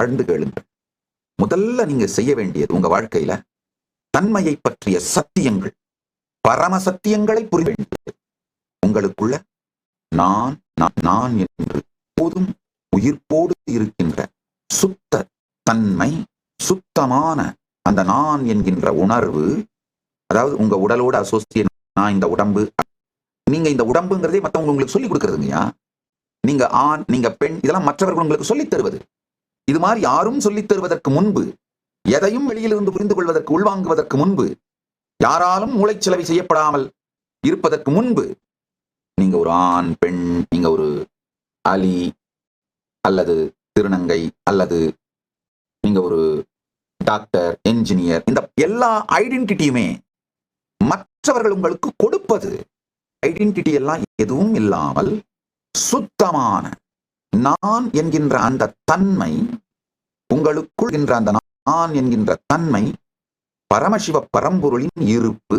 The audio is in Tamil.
ஆழ்ந்து கேளுங்கள். முதல்ல நீங்க செய்ய வேண்டியது உங்க வாழ்க்கையில தன்மையை பற்றிய சத்தியங்கள், பரம சத்தியங்களை புரிய வேண்டியது. உங்களுக்குள்ள நான் நான் என்று போதும் உயிர்ப்போடு இருக்கின்ற சுத்த தன்மை, சுத்தமான அந்த நான் என்கின்ற உணர்வு, அதாவது உங்க உடலோட அசோசியேட். நான் இந்த உடம்பு, நீங்க இந்த உடம்புங்கிறதே மற்றவங்க உங்களுக்கு சொல்லிக் கொடுக்கறதுங்கய்யா. நீங்க ஆண், நீங்க பெண், இதெல்லாம் மற்றவர்கள் உங்களுக்கு சொல்லித் தருவது. இது மாதிரி யாரும் சொல்லித் தருவதற்கு முன்பு, எதையும் வெளியிலிருந்து புரிந்து கொள்வதற்கு, உள்வாங்குவதற்கு முன்பு, யாராலும் மூளைச்சலவை செய்யப்படாமல் இருப்பதற்கு முன்பு, நீங்க ஒரு ஆண், பெண், நீங்க ஒரு அலி அல்லது திருநங்கை, அல்லது நீங்க ஒரு டாக்டர், என்ஜினியர், இந்த எல்லா ஐடென்டிட்டியுமே மற்றவர்கள் உங்களுக்கு கொடுப்பது. ஐடென்டிட்டி எல்லாம் எதுவும் இல்லாமல் சுத்தமான நான் என்கின்ற அந்த தன்மை, உங்களுக்குள் அந்த நான் என்கின்ற தன்மை, பரமசிவ பரம்பொருளின் இருப்பு,